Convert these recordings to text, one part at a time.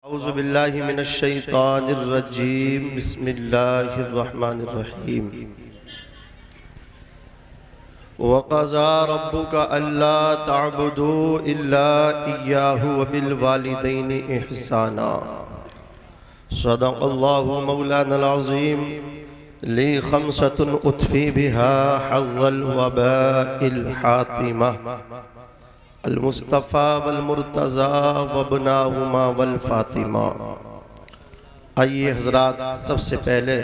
औज़ुबिल्लाहि मिनश्शैतानिर्रजीम बिस्मिल्लाहिर्रहमानिर्रहीम। वक़ज़ा रब्बुका अल्ला तअबुदू इल्ला इय्याहु व बिल वालिदैनि इहसाना। सदक़ल्लाहु मौलानल अज़ीम। ली खम्सतुन उत्फ़ी बिहा हज़्ज़ल वबाइल हातिमा अल मुस्तफ़ा वल मुर्तज़ा वबनाहुमा वल फ़ातिमा। आइए हज़रात, सबसे पहले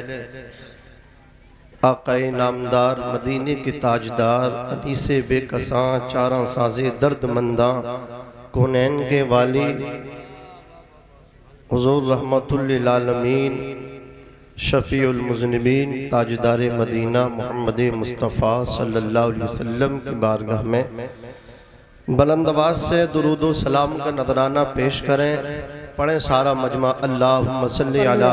आक़ाए नामदार, मदीने के ताजदार, अनीसे बेकसां, चारां साज़े दर्दमंदां, कौनैन के वाली हुज़ूर रहमतुल लिल आलमीन, शफ़ीउल मुज़निबीन, ताजदार मदीना मोहम्मद मुस्तफ़ा सल्लल्लाहु अलैहि वसल्लम की बारगाह में बुलंद आवाज़ से दुरूद व सलाम का नजराना पेश करें। पढ़ें सारा मजमा। अल्लाहुम्मा सल्ली अला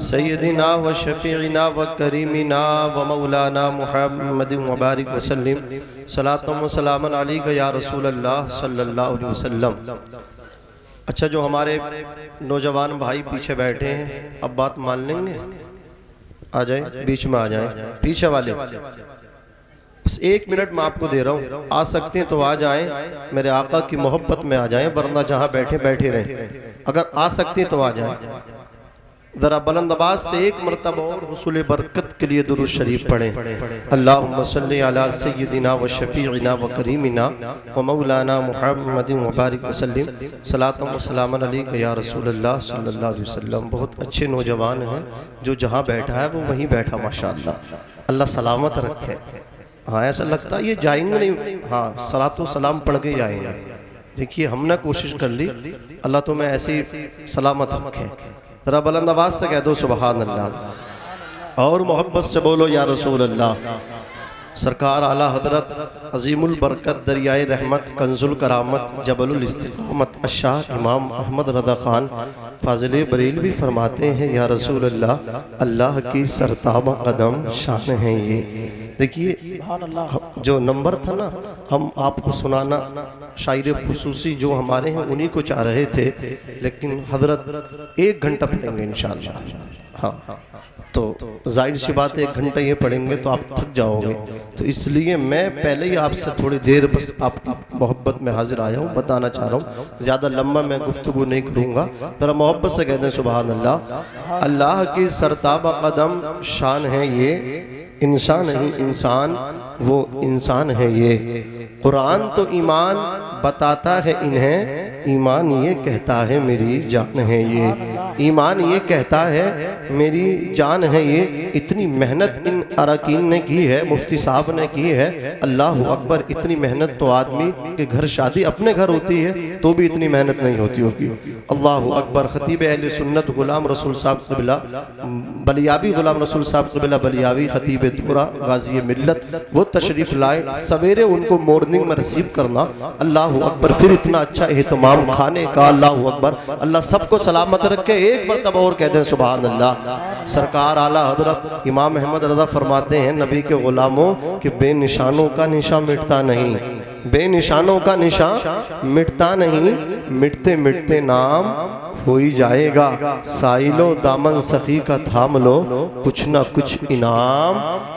सय्यदिना व शफ़ीइना व करीमिना व मौलाना मुहम्मदिन व बारिक व सल्लिम सलातम व सलामन अलैका या रसूल अल्लाह सल्लल्लाहु अलैहि वसल्लम। अच्छा, जो हमारे नौजवान भाई पीछे बैठे हैं, अब बात मान लेंगे? आ जाएं, बीच में आ जाएं, पीछे वाले। बस 1 मिनट मैं आपको दे रहा हूँ, आ सकते हैं तो आ जाएं, मेरे आका की मोहब्बत में आ जाएं, वरना जहाँ बैठे बैठे रहें। अगर आ सकते हैं तो आ जाएं। ज़रा बुलंद आवाज़ से एक मरतबा और हुसूल बरकत के लिए दुरूद शरीफ पढ़ें। अल्लाहुम्मा सल्ली अला सय्यदिना व शफ़ीइना व करीमिना व मौलाना मुहम्मदिन व बारिक व सल्लिम सलातम व सलामन अलैका या रसूलल्लाह सल्लल्लाहु अलैहि वसल्लम। बहुत अच्छे नौजवान हैं, जो जहाँ बैठा है वो वहीं बैठा, माशाअल्लाह। अल्लाह सलामत रखे। हाँ, ऐसा लगता है ये जाएंगे नहीं। हाँ, सलातो सलाम पढ़ के जाएंगे। देखिए, हमने कोशिश कर ली, अल्लाह तो मैं ऐसे ही सलामत रखे। ज़रा बुलंद आवाज़ से कह दो सुबहान अल्लाह, और मोहब्बत से बोलो या रसूल अल्लाह। सरकार आला हजरत अजीमुल बरकत, दरियाए रहमत, कंजुल करामत, जबलुल इस्तिकामत अशाह इमाम अहमद रज़ा खान फाजिल बरेलवी फरमाते हैं, या रसूल अल्लाह, अल्लाह की सरताबा कदम शान है ये। देखिए, जो नंबर था ना, हम आपको सुनाना शायर खुसूसी जो हमारे हैं उन्हीं को चाह रहे थे, लेकिन हजरत 1 घंटा पढ़ेंगे इंशाअल्लाह। हाँ, तो जाहिर सी बात है 1 घंटा ये पढ़ेंगे तो आप थक जाओगे, तो इसलिए मैं पहले ही आपसे थोड़ी देर बस आपकी मोहब्बत में हाजिर आया हूँ, बताना चाह रहा हूँ। ज़्यादा लम्बा मैं गुफ्तगू नहीं करूँगा, ज़रा मोहब्बत से कहते हैं सुबहान अल्लाह। अल्लाह की सरताबा कदम शान है ये, इंसान नहीं इंसान वो इंसान है ये। कुरान तो ईमान बताता है इन्हें, ईमान ये कहता है मेरी जान है ये। ईमान ये कहता है मेरी जान है ये। इतनी मेहनत इन अरकीन ने की है, मुफ्ती साहब ने की है। अल्लाह अकबर, इतनी मेहनत तो आदमी के घर शादी अपने घर होती है तो भी इतनी मेहनत नहीं होती होगी। अल्लाह अकबर। खतीब अहले सुन्नत गुलाम रसूल साहब क़िबला बलियावी, गुलाम रसूल साहब क़िबला बलियावी, खतीब दूरा गाजी मिल्लत, वो तशरीफ़ लाए। सवेरे उनको मॉर्निंग में रिसीव करना, अल्लाह अकबर। फिर इतना अच्छा एहतमाम खाने का, अल्लाह अकबर। अल्लाह सबको सलामत रखे। एक मरतबा और कह दें सुबहान अल्लाह। सरकार आला हजरत इमाम अहमद रज़ा फरमाते हैं, नबी के गुलामों कि बेनिशानों का निशान मिटता नहीं, बेनिशानों का निशान मिटता नहीं, मिटते मिटते नाम हो ही जाएगा। साइलो दामन सखी का थाम लो, कुछ ना कुछ इनाम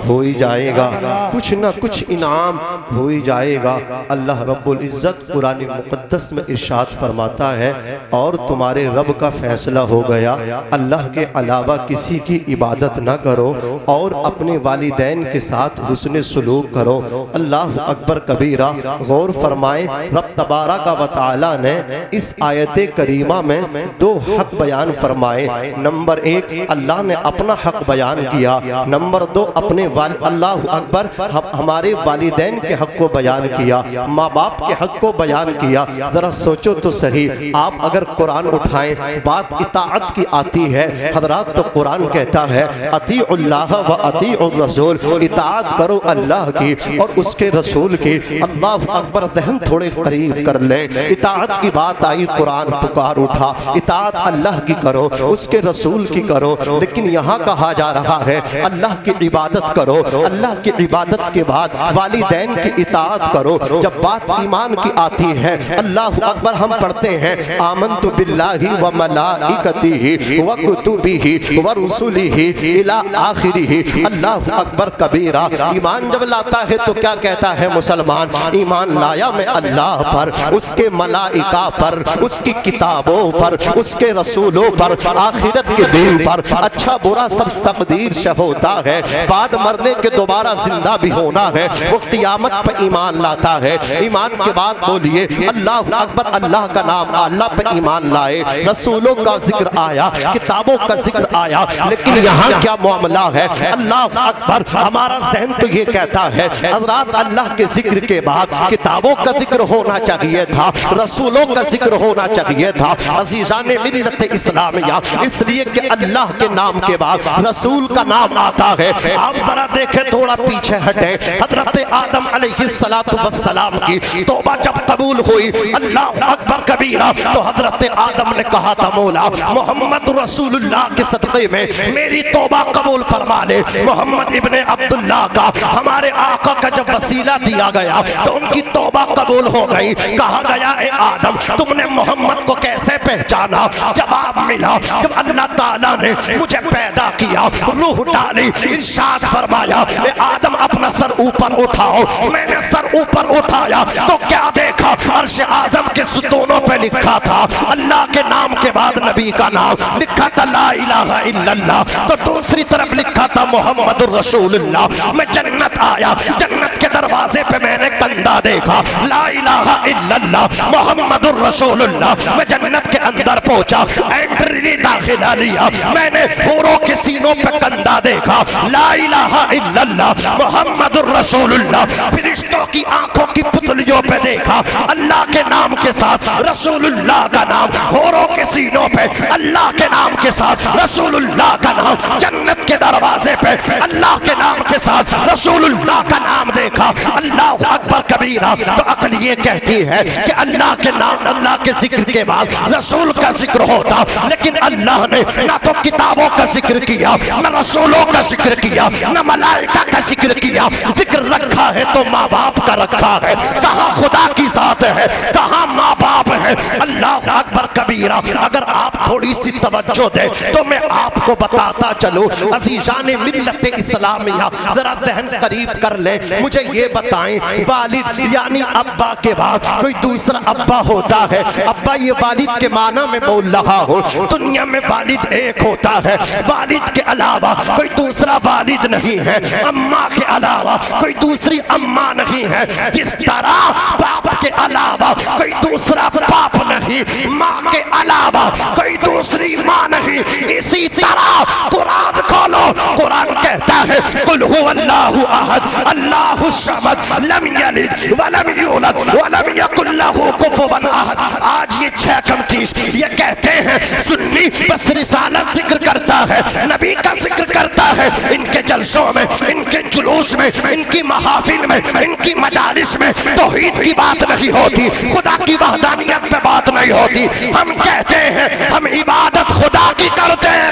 हो ही जाएगा, कुछ ना कुछ इनाम हो ही जाएगा। अल्लाह रब्बुल इज़्ज़त कुरान मुक़द्दस में इरशाद फरमाता है, और तुम्हारे रब का फैसला हो गया, अल्लाह के अलावा किसी की इबादत ना करो और अपने वालिदैन के साथ हुस्न सलूक करो। अल्लाह अकबर कबीरा। गौर फरमाए, रब तबारक व तआला ने इस आयत करीमा में 2 हक बयान फरमाए। नंबर 1, अल्लाह ने अपना हक बयान किया। नंबर 2, अपने अल्लाह अकबर हमारे वालिदैन के हक को बयान किया, माँ बाप के हक को बयान किया। जरा सोचो तो सही, आप अगर कुरान उठाएं, बात इताअत की आती है हजरात, तो कुरान कहता है अतीउल्लाह व अतीउर रसूल, इताअत करो अल्लाह की और उसके रसूल की। अल्लाह अकबर, ज़हन थोड़े करीब कर ले। इताअत की बात आई, कुरान पुकार उठा, इताअत अल्लाह की करो, उसके रसूल की करो, लेकिन यहाँ कहा जा रहा है अल्लाह की इबादत करो, अल्लाह की इबादत के बाद वालिदैन की इताअत करो। जब बात ईमान की आती है, अल्लाह अकबर हम पढ़ते हैं आमन्तु बिल्लाहि व मलाइकतिहि व कुतुबिहि व रुसुलिहि इला आखिरिहि, अल्लाह अकबर कबीरा। ईमान जब लाता है तो क्या कहता है मुसलमान? ईमान लाया मैं अल्लाह पर, उसके मलाइका पर, उसकी किताबों पर, उसके रसूलों पर, आखिरत के दिन पर। अच्छा बुरा सब तकदीर से होता है, बाद मरने के दोबारा जिंदा भी होना है, वो क़ियामत पर ईमान लाता है। ईमान के बाद बोलिए अल्लाह अकबर, अल्लाह का नाम, अल्लाह पर ईमान लाए, रसूलों का जिक्र आया, किताबों का जिक्र आया, लेकिन यहाँ क्या मामला है? अल्लाह अकबर, हमारा ज़हन तो ये कहता है हज़रात अल्लाह के जिक्र के बाद किताबों का जिक्र होना चाहिए था, रसूलों का जिक्र होना चाहिए था। अज़ीज़ाने मिल्लत इस्लामिया, इसलिए कि अल्लाह के नाम के बाद रसूल का नाम आता है। आप जरा देखें, थोड़ा पीछे हटे, हजरत आदम अलैहिस्सलातु वस्सलाम की तौबा जब कबूल हुई, अल्लाह अकबर कबीरा, तो हजरत आदम ने कहा था मौला मोहम्मद रसूलुल्लाह के सदक़े में मेरी तौबा कबूल फरमा ले। मोहम्मद इब्ने अब्दुल्लाह का, हमारे आका का जब वसीला दिया गया तो उनकी तौबा कबूल हो गई। कहा गया ए आदम, तुमने मोहम्मद को कैसे पहचाना? जवाब मिला, जब अल्लाह ताला ने मुझे पैदा किया, रूह डाली, इरशाद फरमाया ए आदम अपना सर ऊपर उठाओ। मैंने सर ऊपर उठाया तो क्या देखा? अर्श आज़म के सुतूनों पे लिखा था अल्लाह के नाम के बाद नबी का नाम लिखा था ला इलाहा इल्लल्लाह, तो दूसरी तरफ लिखा था मोहम्मदुर रसूलुल्लाह। मैं जन्नत आया, जन्नत के दरवाजे पे मैंने कंधा देखा, ला इलाहा इल्लल्लाह मोहम्मदुर रसूलुल्लाह। मैं जन्नत के अंदर पहुंचा, एंट्री दाखिला लिया, मैंने हूरों के सीनों पे कंधा देखा, ला इलाहा इल्लल्लाह मोहम्मदुर रसूलुल्लाह। फरिश्तों की आंखों की पुतलियों पे देखा अल्लाह के नाम के साथ रसूलुल्लाह का नाम, हूरों के सीनों पे अल्लाह के नाम के साथ रसूलुल्लाह का नाम, जन्नत के दरवाजे पे अल्लाह के नाम के साथ रसूलुल्लाह का नाम देखा। अल्लाह अकबर कबीरा। तो अक्ल ये कहती है कि अल्लाह के नाम, अल्लाह के जिक्र के बाद रसूल का जिक्र होता, लेकिन अल्लाह ने ना तो किताबों का जिक्र किया, न रसूलों का जिक्र किया, न मलाइका का जिक्र किया। जिक्र रखा है तो माँ बाप का रखा है। कहाँ खुदा की जात है, कहाँ माँ बाप है। अल्लाह अकबर कबीरा। अगर आप थोड़ी सी तवज्जो दे तो मैं आपको बताता चलूं, अज़ीज़ाने मिल्लत इस्लामिया, जरा ज़हन करीब कर ले। मुझे ये बताएं, वालिद यानी अब्बा के बाद कोई दूसरा अब्बा होता है? अब्बा ये वालिद के माना में बोल रहा हो। दुनिया में वालिद एक होता है, वालिद के अलावा कोई दूसरा वालिद नहीं है, अम्मा के अलावा कोई दूसरी अम्मा नहीं है। जिस तरह बाप के अलावा कोई दूसरा बाप नहीं, माँ के अलावा कोई दूसरी माँ नहीं, इसी तरह कुरान खोलो, कुरान कहता है कुल हुवल्लाहु अहद अल्लाहु समद लम यलिद वलम यूलद वलम यकुल लहू कुफुवन अहद। आज ये 6:29 ये कहते हैं सुन्नी बस रिसालत जिक्र करता है, नबी का जिक्र करता है। इनके जलसों में, इनके जुलूस में, इनकी महफिल में, इनकी मजालिस में तौहीद की बात नहीं होती, खुदा की वहदानियत पे बात नहीं होती। हम कहते हैं हम इबादत खुदा की करते हैं।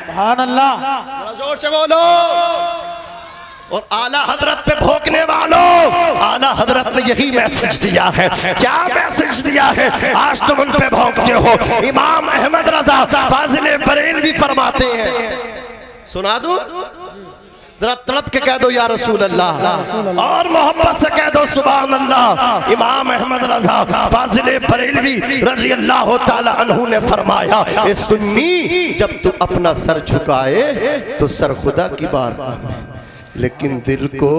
सुभान अल्लाह, जोर से बोलो। और आला हजरत पे भोंकने वालों, आला हजरत ने यही मैसेज दिया है। क्या मैसेज दिया है? आज तुम उन पे भोंकते हो। इमाम अहमद रजा फाजिल बरेलवी फरमाते हैं, सुना दूं? जरा तड़प के कह दो या रसूल अल्लाह, और मोहब्बत से कह दो सुभान अल्लाह। इमाम अहमद रजा फाजिल बरेलवी रजी अल्लाह ताला अन्हु ने फरमाया, ए सुन्नी, जब तू अपना सर झुकाए तो सर खुदा की बारगाह में, लेकिन दिल को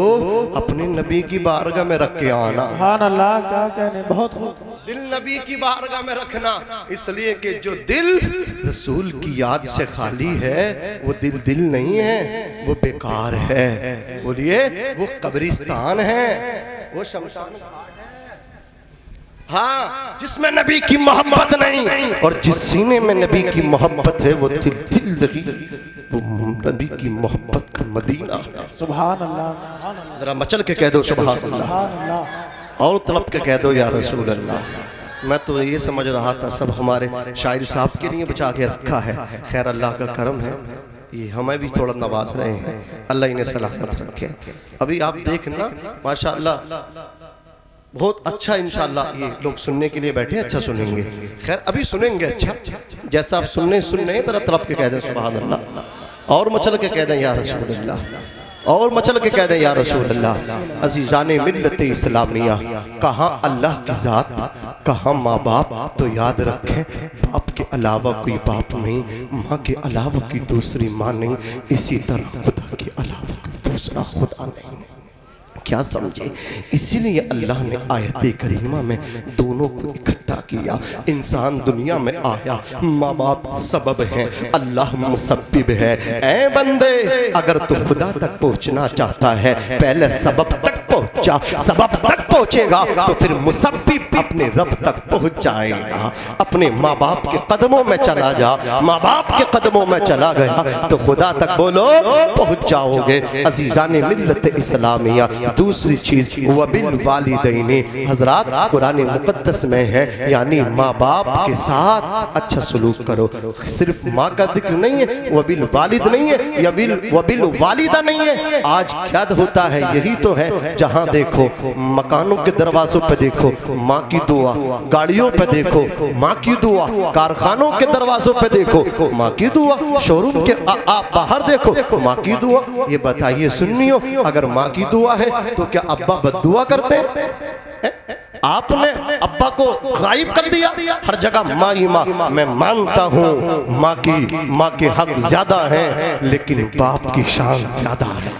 अपने नबी की बारगाह में रख के आना। सुभान अल्लाह, क्या कहने, बहुत खूब। दिल नबी की बारगाह में रखना, इसलिए कि जो दिल रसूल की याद से खाली है वो दिल नहीं है, वो बेकार है। बोलिए, वो कब्रिस्तान है, वो शमशान घाट है। हाँ, जिसमें नबी की मोहब्बत नहीं, और जिस सीने में नबी की मोहब्बत है वो दिल लगी, वो नबी की मोहब्बत का मदीना। सुभान अल्लाह, जरा मचल के कह दो सुभान अल्लाह, और तड़प के कह दो या रसूल अल्लाह। मैं तो ये समझ रहा था सब हमारे शायर साहब के लिए बचा के रखा है। खैर अल्लाह का करम है, ये हमें भी थोड़ा नवाज रहे हैं, अल्लाह इन्हें सलामत रखे। अभी आप देखना माशाअल्लाह बहुत अच्छा, इंशाअल्लाह ये लोग सुनने के लिए बैठे, अच्छा सुनेंगे। खैर अभी सुनेंगे अच्छा, जैसा आप सुनने जरा तड़प के कह दें सुभान अल्लाह, और मचल के कह दें या रसूल अल्लाह, और मचल के कह दें या रसूल अल्लाह। अज़ीज़ाने मिल्लत इस्लामिया, कहाँ अल्लाह की ज़ात, कहाँ माँ बाप, तो याद रखें बाप के अलावा कोई बाप नहीं, माँ के अलावा कोई दूसरी माँ नहीं, इसी तरह खुदा के अलावा कोई दूसरा खुदा नहीं। क्या समझे, इसीलिए अल्लाह ने आयत करीमा में दोनों को इकट्ठा किया। इंसान दुनिया में आया, माँ बाप सबब है, अल्लाह मुसब्बिब है। ऐ बंदे अगर तू खुदा तक पहुँचना चाहता है, पहले सबब तक पहुँचा, सबब तक पहुँचेगा तो फिर मुसब्बिब अपने रब तक पहुँच जाएगा। अपने माँ बाप के कदमों में चला जा, माँ बाप के कदमों में चला गया तो खुदा तक बोलो पहुँच जाओगे। अज़ीज़ाने मिल्लत इस्लामिया, दूसरी चीज वबिल वालिदैनी, हजरात कुरान मुकद्दस में है, यानी माँ बाप के साथ अच्छा सलूक करो। सिर्फ माँ का जिक्र नहीं है, वबिल वालिद नहीं है, या वबिल वालिदा नहीं है। आज क्या होता है, यही तो है, जहाँ देखो मकानों के दरवाजों पे देखो माँ की दुआ, गाड़ियों पे देखो माँ की दुआ, कारखानों के दरवाजों पे देखो माँ की दुआ, शोरूम के आप बाहर देखो माँ की दुआ। ये बताइए सुन्नियों, अगर माँ की दुआ है तो क्या अब्बा बद्दुआ करते हैं? आपने अब्बा को गायब कर दिया, हर जगह माँ ही माँ। मैं मानता हूँ माँ के हक ज्यादा हैं, लेकिन बाप की शान ज्यादा है।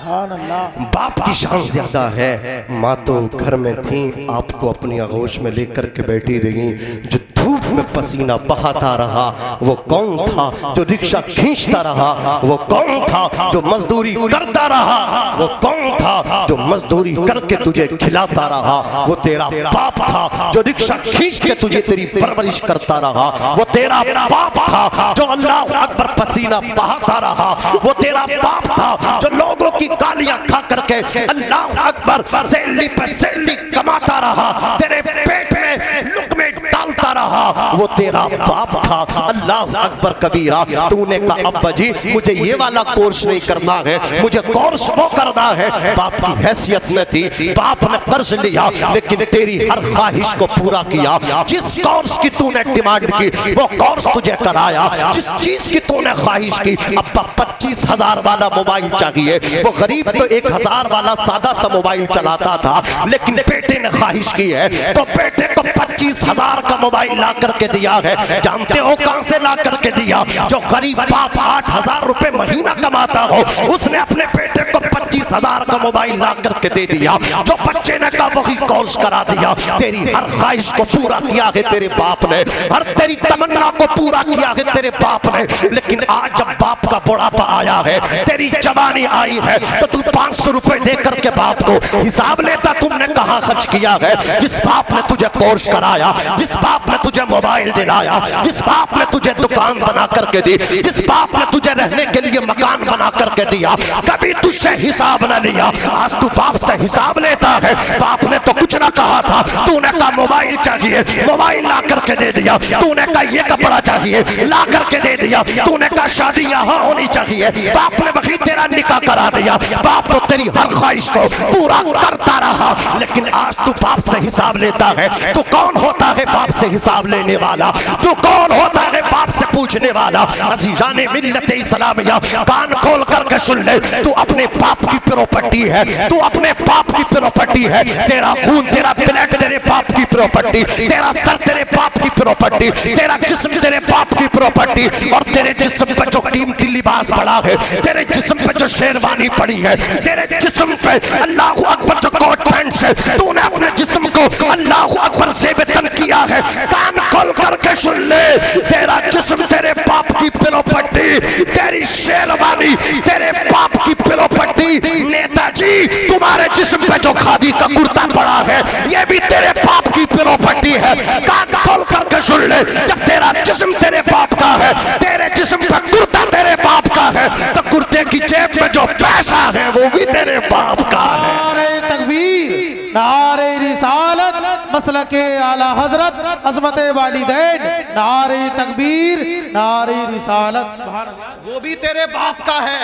बाप की शान ज्यादा है। माँ तो घर में थी, आपको अपनी आगोश में लेकर के बैठी रही, जो धूप में पसीना बहाता रहा वो कौन था, जो रिक्शा खींचता रहा वो कौन था, जो मजदूरी करता रहा वो कौन था, जो मजदूरी करके तुझे खिलाता रहा वो तेरा बाप था, जो रिक्शा खींच के तुझे तेरी परवरिश करता रहा वो तेरा बाप था, जो अल्लाह अकबर पसीना बहाता रहा वो तेरा बाप था, जो लोगों की गालियां खा करके अल्लाह अकबर सैली पे सैली कमाता रहा, तेरे पेट में लुक़मे डालता रहा वो तेरा बाप था। अल्लाह अकबर कबीरा। तूने कहा अब्बा जी मुझे ये वाला कोर्स नहीं करना है, मुझे कोर्स वो करना है। बाप की हैसियत न थी, बाप ने कर्ज लिया लेकिन तेरी हर ख्वाहिश को पूरा किया। जिस कोर्स की तूने डिमांड की वो कोर्स तुझे कराया, जिस चीज की तूने ख्वाहिश की। अब्बा 25,000 वाला मोबाइल चाहिए, वो गरीब तो 1,000 वाला सादा सा मोबाइल चलाता था, लेकिन बेटे ने ख्वाहिश की है तो बेटे को 25,000 का मोबाइल ला करके दिया है। जानते हो कहां से ला करके दिया? जो गरीब बाप 8,000 रुपए महीना कमाता हो उसने अपने बेटे को 25,000 का मोबाइल ला करके दे दिया। जो बच्चे ने कहा वही कोर्स करा दिया। तेरी हर ख्वाहिश को पूरा किया है तेरे बाप ने, हर तेरी तमन्ना को पूरा किया है तेरे बाप ने। लेकिन आज जब बाप का बुढ़ापा आया है, तेरी जवानी आई है, तो तू 500 रुपए दे करके बाप को हिसाब लेता तुमने कहां खर्च किया है। जिस बाप ने तुझे कोर्स कराया, जिस बाप ने तुझे मोबाइल दिलाया, जिस बाप ने तुझे दुकान बना करके दी, जिस बाप ने तुझे रहने के लिए मकान बना करके दिया, कभी तुझसे हिसाब न लिया। आज तू बाप से हिसाब लेता है। बाप ने तो कुछ ना कहा था, तूने कहा मोबाइल चाहिए, मोबाइल ला करके दे दिया। तूने कहा ये कपड़ा चाहिए, ला करके दे दिया। तूने कहा शादी यहाँ होनी चाहिए, बाप ने वही तेरा निकाह करा दिया। बाप तो तेरी हर ख्वाहिश को पूरा करता रहा, लेकिन आज तू बाप से हिसाब लेता है। तू कौन होता है बाप से हिसाब लेने वाला? तू कौन होता है बाप से पूछने वाला? अज़ीज़ाने मिल्लत इस्लामिया, कान खोल करके सुन ले, तू अपने बाप की प्रॉपर्टी है, तू अपने बाप की प्रॉपर्टी है। तेरा खून, तेरा ब्लड तेरे बाप की प्रॉपर्टी, तेरा सर तेरे बाप की प्रॉपर्टी, तेरा जिस्म तेरे बाप की प्रॉपर्टी। और तेरे जिस्म पे जो कीमती लिबास पड़ा है, तेरे जिस्म पे जो शेरवानी पड़ी है, तेरे जिस्म पे अल्लाह अकबर जो कोट पैंट से तूने अपने जिस्म को अल्लाह अकबर से बेतन किया है। कान खोल करके सुन ले, तेरा जिस्म तेरे बाप की प्रॉपर्टी, तेरी शेरवानी तेरे बाप की प्रॉपर्टी। नेताजी तुम्हारे जिस्म पे जो खादी का कुर्ता पड़ा है, ये भी तेरे बाप की प्रॉपर्टी है। कान खोल करके सुन ले, जब तेरा जिस्म तेरे बाप का है, तेरे जिस्म पे कुर्ता तेरे बाप का है, तो कुर्ते की जेब में जो पैसा है वो भी तेरे बाप का है। नारे तकबीर, नारे रिसालत, मसला मसलक आला हजरत अज़मत वालिदैन, नारे तकबीर, नारे रिसालत। सुभान अल्लाह। वो भी तेरे बाप का है,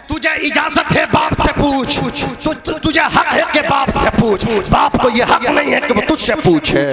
तुझे इजाजत है बाप से पूछ, तुझे हक है कि बाप से पूछ, बाप को ये हक नहीं है कि वो तुझसे पूछे,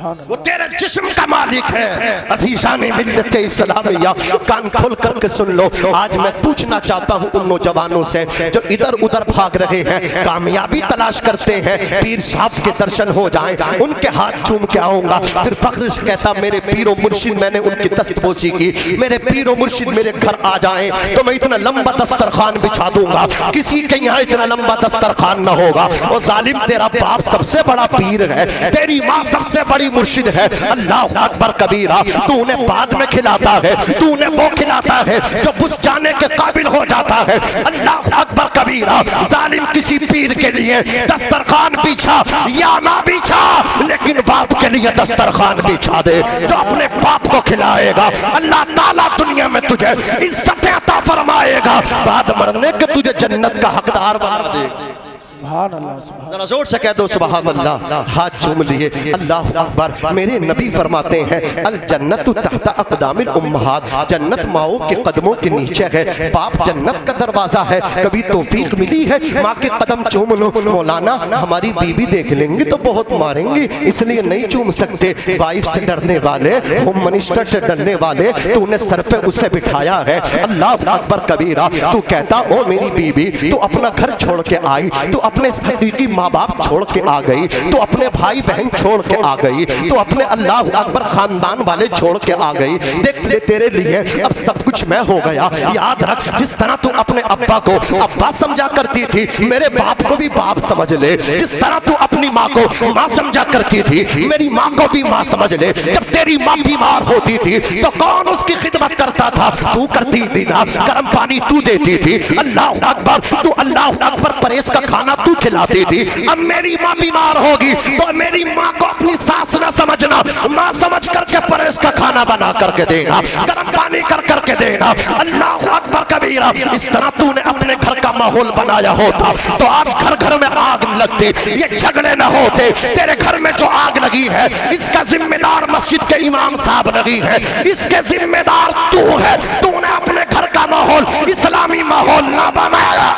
वो तेरे जिस्म का मालिक है। अज़ीज़ान मिल्लत इस्लामिया, कान खोल करके सुन लो। आज मैं पूछना चाहता हूँ उन नौजवानों से जो इधर उधर भाग रहे हैं, कामयाबी तलाश करते हैं, पीर साहब के दर्शन हो जाएं, उनके हाथ चूम के आऊंगा, फिर फख्र से कहता मेरे पीरो मुर्शिद मैंने उनकी दस्तबोसी की, मेरे पीरो मुर्शिद मेरे घर आ जाएं तो मैं इतना लंबा दस्तरखान बिछा दूंगा, किसी के यहाँ इतना लंबा दस्तरखान न होगा। और जालिम तेरा बाप सबसे बड़ा पीर है, तेरी माँ सबसे बड़ी मुर्शिद है। अल्लाह अकबर कबीरा, तू उन्हें बाद में खिलाता है, तू उन्हें वो खिलाता है जो बुझ जाने के काबिल हो जाता है। अल्लाह अकबर कबीरा, जालिम किसी पीर के लिए दस्तरखान बिछा या ना बिछा, लेकिन बाप के लिए दस्तरखान बिछा दे जो अपने बाप को खिलाएगा। अल्लाह ताला दुनिया में तुझे इज्जत अता फरमाएगा, बाद मरने के तुझे जन्नत का हकदार बना दे। जरा जोर से कह दो सुभान अल्लाह। हाथ चूम लिए, अल्लाह अकबर। मेरे नबी फरमाते हैं अल जन्नतु तहता अक़दामिल उम्महात, जन्नत माओ के कदमों के नीचे है। बाप जन्नत का दरवाजा है, कभी तौफीक मिली है माँ के कदम चूम लो। मौलाना हमारी बीबी देख लेंगे तो बहुत मारेंगे, इसलिए नहीं चूम सकते। वाइफ से डरने वाले, होम मिनिस्टर से डरने वाले, तूने सर पे उसे बिठाया है। अल्लाह अकबर कबीरा, तू कहता ओ मेरी बीबी, तू अपना घर छोड़ के आई, तू अपने हकीकी माँ बाप छोड़ के आ गई, तो अपने भाई बहन छोड़ के आ गई, तो अपने अल्लाह अकबर खानदान वाले छोड़ के आ गई। देख ले तेरे लिए अब सब कुछ मैं हो गया। याद रख, जिस तरह तू अपने अब्बा को अब्बा समझा करती थी, मेरे बाप को भी बाप समझ ले। जिस तरह तू अपनी माँ को माँ समझा करती थी, मेरी माँ को भी माँ समझ ले। जब तेरी माँ बीमार होती थी तो कौन उसकी खिदमत करता था? तू करती थी ना, गर्म पानी तू देती थी। अल्लाह अकबर, तू अल्लाह अकबर परहेज का खाना तू खिलाती थी। अब मेरी माँ बीमार होगी तो मेरी माँ को अपनी सास ना समझना, माँ समझ करके परहेज का खाना बना करके देना, गर्म पानी कर करके देना। अल्लाह अकबर कबीरा, इस तरह तूने अपने घर का माहौल बनाया होता तो आज घर घर में आग लगती, ये झगड़े न होते। तेरे घर में जो आग लगी है इसका जिम्मेदार मस्जिद के इमाम साहब नहीं है, इसके जिम्मेदार तू है। तूने अपने घर का माहौल इस्लामी माहौल ना बनाया।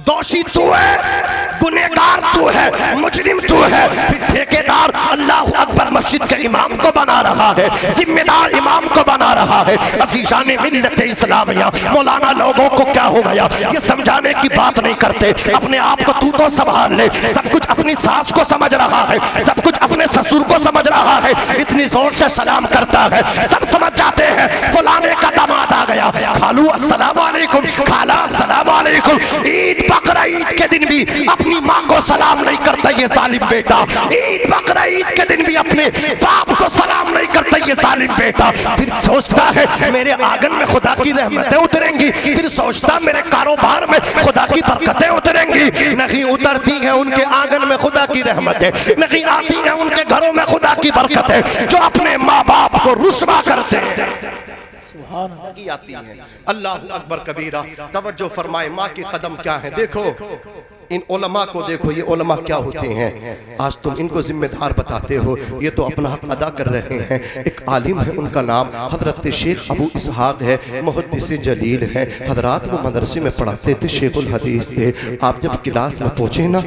दोषी तू है, गुनहगार तू है, मुजरिम तू है, फिर ठेकेदार अल्लाह अकबर मस्जिद के इमाम को बना रहा है, जिम्मेदार इमाम को बना रहा है। अज़ीज़ान मिल्लत इस्लामिया, मौलाना लोगों को क्या हो गया ये समझाने की बात नहीं करते। अपने आप को तू तो संभाल ले, सब कुछ अपनी सास को समझ रहा है, सब कुछ अपने ससुर को समझ रहा है, इतनी जोर से सलाम करता है, सब समझ जाते हैं फलाने का दामाद आ गया, खालू अस्सलाम वालेकुम, खाला अस्सलाम वालेकुम। ईद बकरा ईद के दिन भी अपनी माँ को सलाम नहीं करता ये जालिम बेटा, ईद बकरा ईद के दिन भी अपने बाप को सलाम नहीं करता ये जालिम बेटा। फिर सोचता है मेरे आंगन में खुदा की रहमतें उतरेंगी, फिर सोचता मेरे कारोबार में खुदा की बरकतें उतरेंगी। नहीं उतरती हैं उनके आंगन में खुदा की रहमतें, नहीं आती हैं उनके घरों में खुदा की बरकतें, जो अपने माँ बाप को रुस्वा करते हैं आती है। अल्लाह अकबर कबीरा, तवज्जो फरमाए, माँ के कदम क्या है। देखो इन उलमा को देखो, ये उलमा क्या होते हैं। आज तुम इनको जिम्मेदार बताते हो, ये तो अपना हक अदा कर रहे हैं। एक आलिम है, उनका नाम हजरत शेख अबू इसहाक है, मुहद्दिस जलील है। हजरात वो मदरसे में पढ़ाते थे, शेखुल हदीस थे। आप जब क्लास में पहुँचे ना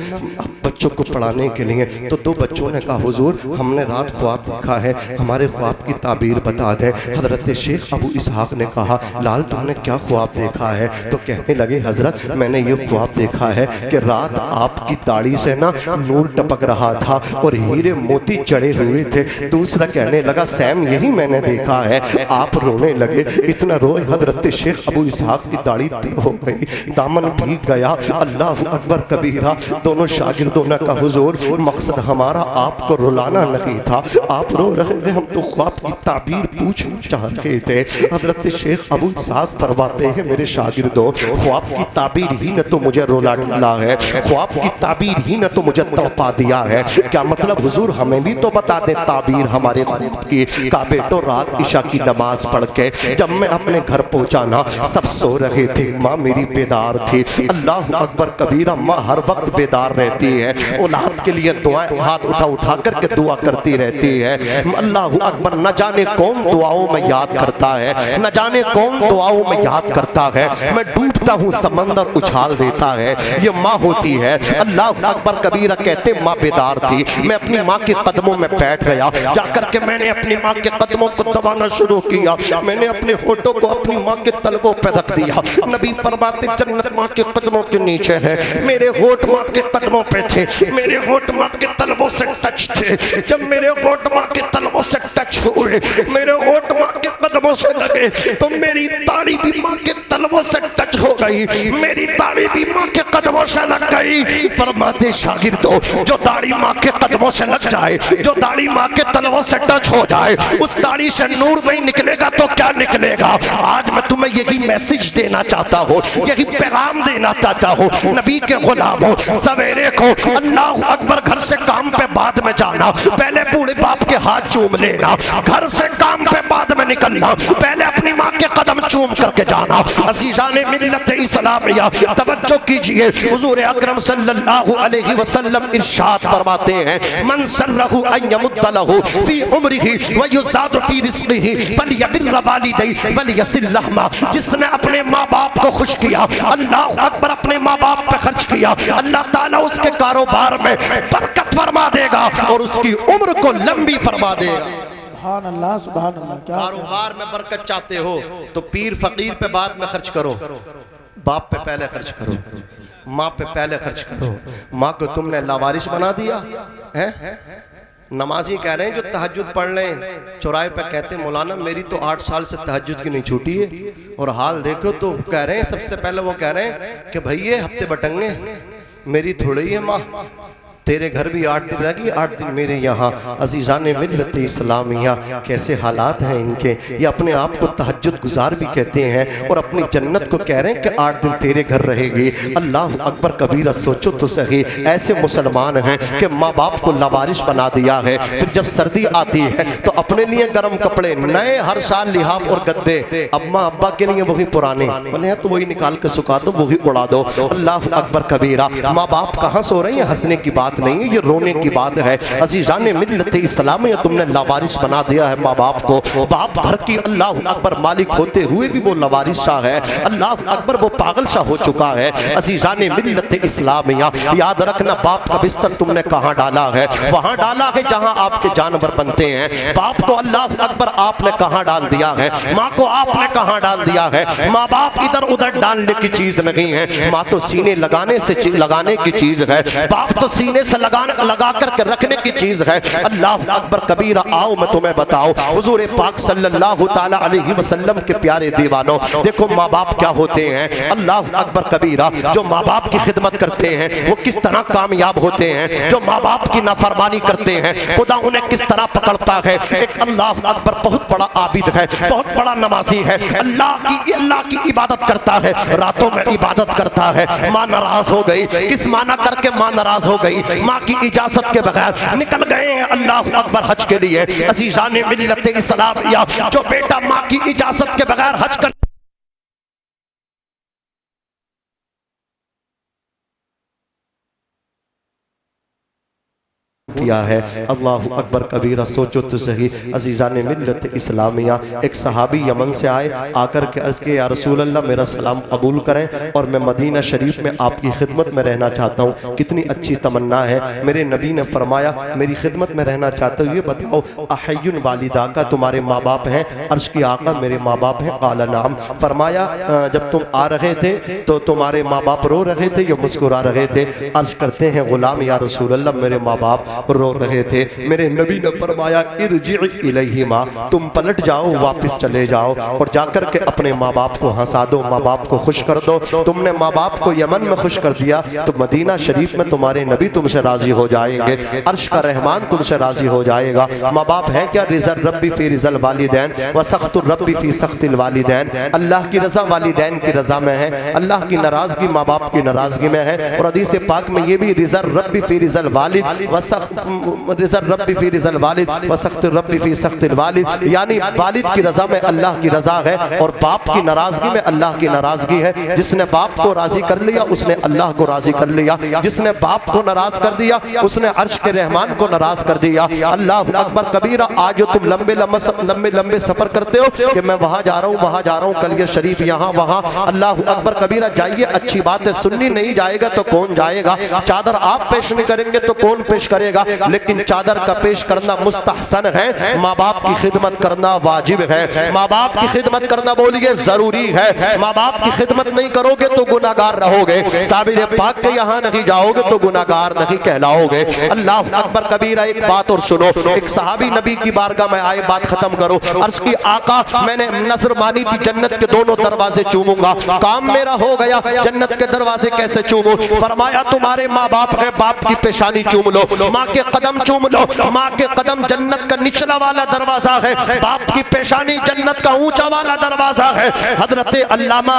बच्चों को पढ़ाने के लिए, तो दो बच्चों ने कहा हुजूर हमने रात ख्वाब देखा है, हमारे ख्वाब की ताबीर बता दें। हजरत शेख अबू इसहाक ने कहा लाल तुमने क्या ख्वाब देखा है? तो कहने लगे हजरत मैंने ये ख्वाब देखा है कि रात आपकी दाढ़ी से ना नूर टपक रहा था और हीरे मोती चढ़े हुए थे। दूसरा कहने लगा सैम यही मैंने देखा है। आप रोने लगे, इतना रोए हजरत शेख अबू इसहाक की दाढ़ी तर हो गई, दामन भीग गया। अल्लाह अकबर कबीरा, दोनों शागिर्दों ने कहा हुजूर मकसद हमारा आपको रुलाना नहीं था, आप रो रहे थे, हम तो ख्वाब की ताबीर पूछना चाह रहे थे। हजरत शेख अबू इसहाक फरमाते हैं मेरे शागिर्दों ख्वाब की ताबीर ही ने तो मुझे रुला डाला है। ख्वाब की ताबीर ही ने तो मुझे तड़पा दिया है। क्या मतलब हुजूर, हमें भी तो बता दे ताबीर हमारे ख्वाब की। का बेटो रात इशा की नमाज पढ़ के जब मैं अपने घर पहुंचा ना, सब सो रहे थे, माँ मेरी बेदार थी। अल्लाह अकबर कबीरा, माँ हर वक्त बेदार रहती है, औलाद के लिए दुआएं हाथ उठा करके दुआ करती रहती है। अल्लाह अकबर, न जाने कौन दुआओं में याद करता है, न जाने कौन दुआओं में याद करता है। मैं डूबता हूँ, समंदर उछाल देता है। ये माँ होती है। अल्लाह अकबर कबीरा कहते माँ बेदार थी। मैं अपनी माँ के कदमों में बैठ गया, जाकर के मैंने अपनी माँ के कदमों को दबाना शुरू किया। मैंने अपने होठों को अपनी माँ के तलवों पर रख दिया। नबी फरमाते जन्नत माँ के कदमों के नीचे है। मेरे होठ माँ के कदमों पे थे, मेरे होठ माँ के तलवों से टच थे। जब मेरे होठ माँ के तलवों से टच हुए, मेरे होठ माँ के कदमों से लगे, तो मेरी दाढ़ी भी माँ के तलवों से टच हो गई, मेरी दाढ़ी भी माँ के कदमों से लग गई। फरमाते शागिर्दो, जो दाढ़ी माँ के कदमों से लग जाए, जो दाढ़ी माँ के तलवों से टच हो जाए, उस दाढ़ी से नूर नहीं निकलेगा तो क्या निकलेगा। आज मैं तुम्हें यही मैसेज देना चाहता हूँ, यही पैगाम देना चाहता हूँ। नबी के गुलामों, सवेरे को अल्लाह अकबर घर से काम पे बाद में जाना, पहले बूढ़े बाप के हाथ चूम लेना। घर से काम पे बाद में निकलना, पहले अपनी माँ के कदम चूम करके जाना। अज़ीज़ाने मिल्लत इस्लामिया, तवज्जो कीजिए, हुज़ूर अकरम सल्लल्लाहु अलैहि वसल्लम इरशाद फरमाते हैं, मन सर्रहु अन यमुद्द लहु फी उम्रिही व युज़ाद फी रिज़्क़िही फलयबिर वालिदैहि वलयसिल लहमा। जिसने अपने माँ बाप को खुश किया, अल्लाह अकबर, अपने माँ बाप पे खर्च किया, अल्लाह ताला उसके कारोबार में बरकत फरमा देगा और उसकी उम्र को लंबी फरमा देगा। सुभान अल्लाह, सुभान अल्लाह। क्या कारोबार में बरकत चाहते हो तो पीर फकीर पे बाद में खर्च करो, बाप पे पहले खर्च करो, माँ पे पहले खर्च करो। माँ को तुमने लावारिस बना दिया है। नमाजी कह रहे हैं जो तहज्जुद पढ़ लें, चौराहे पे कहते हैं मौलाना मेरी तो 8 साल से तहज्जुद की नहीं छूटी है, और हाल देखो तो कह रहे हैं, सबसे पहले वो कह रहे हैं कि भैया हफ्ते बटंगे, मेरी थोड़ी है माँ, तेरे घर भी 8 दिन रहेगी, 8 दिन मेरे यहाँ। अज़ीज़ाने मिल्लत इस्लामिया, कैसे हालात हैं इनके। ये अपने आप को तहज्जुद गुजार भी कहते हैं और अपनी जन्नत को कह रहे हैं कि 8 दिन तेरे घर रहेगी। अल्लाह अकबर कबीरा, सोचो तो सही, ऐसे मुसलमान हैं कि माँ बाप को लवारिश बना दिया है। फिर जब सर्दी आती है तो अपने लिए गर्म कपड़े नए हर साल लिहाफ और गद्दे, अम्मा अब्बा के लिए वही पुराने, बोले हैं तो वही निकाल के सुखा दो, वही उड़ा दो। अल्लाह अकबर कबीरा, माँ बाप कहाँ सो रहे हैं, हंसने की बात नहीं है, ये रोने की बात है। अज़ीज़ाने मिल्लत इस्लामिया, तुमने लावारिस बना दिया है माँ बाप को। बाप घर की अल्लाह अकबर मालिक होते हुए भी वो लावारिस सा है, अल्लाह अकबर वो पागल सा हो चुका है। अज़ीज़ाने मिल्लत इस्लामिया, याद रखना, बाप का बिस्तर तुमने कहाँ डाला है, वहाँ डाला है जहाँ आपके जानवर बनते हैं। बाप को अल्लाह अकबर आपने कहाँ डाल दिया है, माँ को आपने कहाँ डाल दिया है। माँ बाप इधर उधर डालने की चीज नहीं है, माँ तो सीने लगाने की चीज है, बाप तो सीने से लगा करके रखने की चीज है। अल्लाह अकबर कबीरा, आओ मैं तुम्हें बताऊं, हुजूर पाक सल्लल्लाहु ताला अलैहि वसल्लम के प्यारे दीवानों, देखो माँ बाप क्या होते हैं। अल्लाह अकबर कबीरा, जो माँ बाप की खिदमत करते हैं वो किस तरह कामयाब होते हैं, जो माँ बाप की नाफरमानी करते हैं खुदा उन्हें किस तरह पकड़ता है। एक अल्लाह अकबर बहुत बड़ा आबिद है, बहुत बड़ा नमाजी है, अल्लाह की इबादत करता है, रातों में इबादत करता है। माँ नाराज हो गई, किस माना करके माँ नाराज हो गई, माँ की इजाजत के बगैर निकल गए हैं अल्लाह अकबर हज के लिए। अज़ीज़ाने मिल्लत इस्लामिया, जो बेटा माँ की इजाजत के बगैर हज कर किया है, अल्लाह अकबर कबीरा, सोचो तो सही। अज़ीज़ाने मिल्लत इस्लामिया, एक सहाबी यमन से आए, आकर के अर्ज़ किया, या रसूल अल्लाह मेरा सलाम कबूल करें और मैं मदीना शरीफ में आपकी खिदमत में रहना चाहता हूँ। कितनी अच्छी तमन्ना है। मेरे नबी ने फरमाया, मेरी खिदमत में रहना चाहते हो, ये बताओ अहय्युन वालिदा का, तुम्हारे माँ बाप हैं? अर्ज़ की आका मेरे माँ बाप हैं। क़ाला नाम, फरमाया जब तुम आ रहे थे तो तुम्हारे माँ बाप रो रहे थे या मुस्कुरा रहे थे? अर्ज़ करते हैं गुलाम, या रसूल अल्लाह मेरे माँ बाप रो रहे थे। मेरे नबी ने फरमाया इरजी इलैहिमा, तुम पलट जाओ, वापस चले जाओ और जाकर के अपने माँ बाप को हंसा दो, माँ बाप को खुश कर दो। तुमने माँ बाप को यमन में खुश कर दिया तो मदीना शरीफ में तुम्हारे नबी तुमसे राजी हो जाएंगे, अर्श का रहमान तुमसे राजी हो जाएगा। माँ बाप है क्या? रिज़ा रब्बी फी रिज़ल वालिदैन व सख्तुर रब्बी फी सख्तिल वालिदैन। अल्लाह की रज़ा वालिदैन की रज़ा में है, अल्लाह की नाराज़गी माँ बाप की नाराज़गी में है। और हदीस पाक में ये भी रिज़ा रब्बी फी रिज़ल वालिद व रिज़ा रब्बी फी रिज़ल वालिद व सख्तुर रब्बी फी सख्तिल वालिद, यानी वालिद की रज़ा में अल्लाह की रज़ा है और बाप की नाराज़गी में अल्लाह की नाराज़गी है। जिसने बाप को राज़ी कर लिया उसने अल्लाह को राज़ी कर लिया, जिसने बाप को नाराज़ कर दिया उसने अर्श के रहमान को नाराज़ कर दिया। अल्लाह अकबर कबीरा। आज जो तुम लंबे लंबे सफ़र करते हो कि मैं वहाँ जा रहा हूँ, वहाँ जा रहा हूँ, कलियर शरीफ यहाँ वहाँ, अल्लाह अकबर कबीरा। जाइए, अच्छी बात है, सुन्नी नहीं जाएगा तो कौन जाएगा? चादर आप पेश नहीं करेंगे तो कौन पेश करेगा? लेकिन चादर का पेश करना मुस्तहसन है, माँ बाप की खिदमत करना वाजिब है। माँ बाप की खिदमत करना बोलिए जरूरी है। माँ बाप की खिदमत नहीं करोगे तो गुनाहगार रहोगे, साबिर पाक के यहाँ नहीं जाओगे तो गुनाहगार नहीं कहलाओगे। अल्लाह अकबर कबीरा। एक बात और सुनो, एक सहाबी नबी की बारगाह में आए, बात खत्म करो। अर्ज की आका, मैंने नजर मानी थी जन्नत के दोनों दरवाजे चूमूंगा, काम मेरा हो गया, जन्नत के दरवाजे कैसे चूमूं? फरमाया तुम्हारे माँ बाप है, बाप की पेशानी चूम लो, माँ के कदम चूम लो, माँ के कदम जन्नत का निचला वाला दरवाजा है, बाप की पेशानी जन्नत का ऊंचा वाला दरवाजा है। हजरत अल्लामा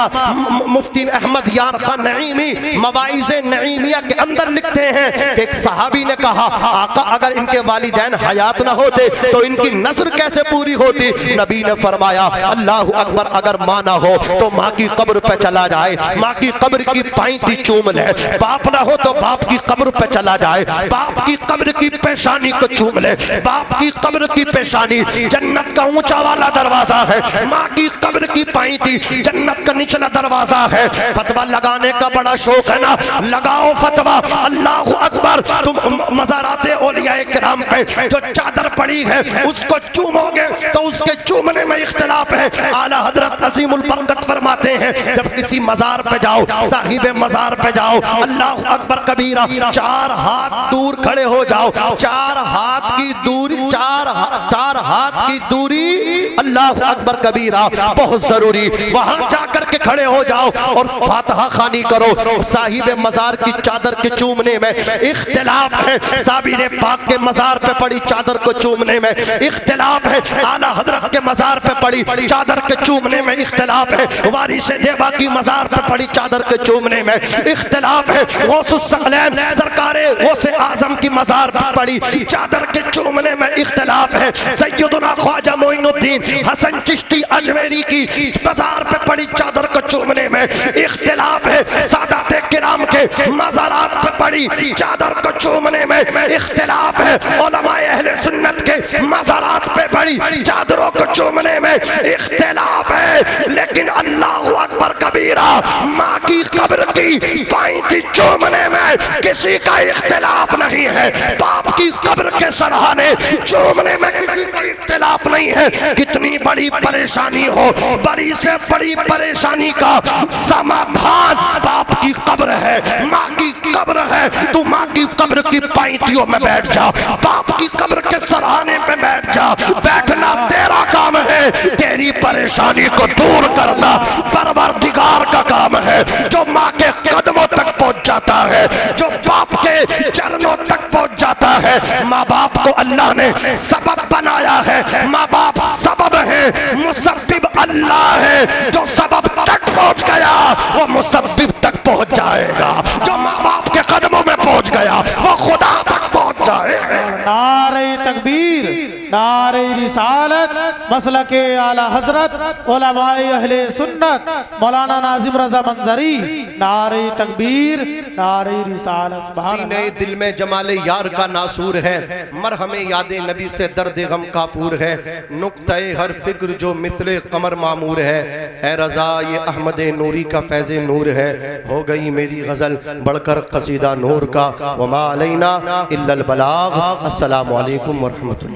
मुफ्ती अहमद यार खान नईमी मवाइज़े नईमिया के अंदर लिखते हैं कि एक सहाबी ने कहा, आका अगर इनके वालिदैन हयात ना होते तो इनकी नजर कैसे पूरी होती? नबी ने फरमाया अल्लाह अकबर, अगर माँ ना हो तो माँ की कब्र पे चला जाए, माँ की कब्र की पाइंती चूम ले। बाप ना हो तो बाप की कब्र पे चला जाए, बाप की कब्र की पेशानी को चूम ले। बाप की कब्र की पेशानी जन्नत का ऊंचा वाला दरवाजा है, माँ की कब्र की पाइंती जन्नत का निचला दरवाजा है। फतवा लगाने का बड़ा शौक है ना, लगाओ फतवा। अल्लाह अकबर। तुम मज़ाराते औलिया किराम पे जो चादर पड़ी है उसको चूमोगे तो उसके चूमने में इख्तिलाफ है। आला हजरत अज़ीमुल बरकत फरमाते हैं, जब किसी मज़ार पे जाओ, साहिबे मज़ार पे जाओ, अल्लाह अकबर कबीरा, 4 हाथ दूर खड़े हो जाओ, 4 हाथ की दूरी, 4 हाथ की दूरी, अल्लाह अकबर कबीरा, बहुत जरूरी। वहां जाकर के खड़े हो जाओ और फातिहा खानी करो। साहिबे मज़ार की चादर के चूमने में इख्तिलाफ है, साबिर पाक के मज़ार पे पड़ी चादर को चूमने में इख्तिलाफ है, आला हजरत के मज़ार पे पड़ी चादर के चूमने में इख्तिलाफ है, वारिस देवा की मज़ार पे पड़ी चादर के चूमने में इख्तिलाफ है, गौसुस सकलैन सरकारे गौसे आजम की मज़ार पे पड़ी चादर के चूमने में इख्तिलाफ है, सैयदुना ख्वाजा मोइनुद्दीन हसन चिश्ती अजमेरी की मज़ार पे पड़ी चादर को चूमने में इख्तिलाफ है, सादाते किराम के मज़ारात पे पड़ी चादर को चूमने में इख्तिलाफ है, उलमाए अहले सुन्नत के मज़ारात पे पड़ी चादरों को चूमने में इख्तिलाफ है। लेकिन अल्लाहु अकबर कबीरा, माँ की कब्र की पाइंती चूमने में किसी का इख्तिलाफ नहीं है, बाप की कब्र के सराहने चूमने में किसी का इख्तिलाफ नहीं है। कितनी बड़ी परेशानी हो, बड़ी से बड़ी परेशानी का समाधान बाप की कब्र है, माँ की कब्र है। तू माँ की कब्र की पाइंतियों में बैठ जा, बाप की कब्र के सराहने पे बैठ जा, बैठना तेरा काम है, तेरी परेशानी को दूर करना परवरदिगार का काम है। जो माँ के कदमों तक पहुंच जाता है, जो बाप के चरणों तक पहुंच जाता है, माँ बाप को अल्लाह ने सबब बनाया है, माँ बाप सबब है, मुसब्बिब अल्लाह है। जो सबब तक पहुंच गया वो मुसब्बिब तक पहुंच जाएगा, जो माँ बाप के कदमों में पहुंच गया वो खुदा तक पहुंच जाएगा। नारे तकबीर, नारे रिसालत, मसलके आला हजरत उलमाए अहले सुन्नत मौलाना नाजिम रजा मंजरी, नारे तकबीर, नारे रिसालत। सीने दिल में जमाले यार का नासूर है, मरहमे यादे नबी से दर्द गम काफूर है, नुक्ते हर फिक्र जो मिसले कमर मामूर है। ए रजा ये अहमद नूरी का फैज़े नूर है, हो गई मेरी गज़ल बढ़कर कसीदा नूर का। वमा अलैना इल्लल बलाग। अस्सलामु अलैकुम व रहमतुल्लाह।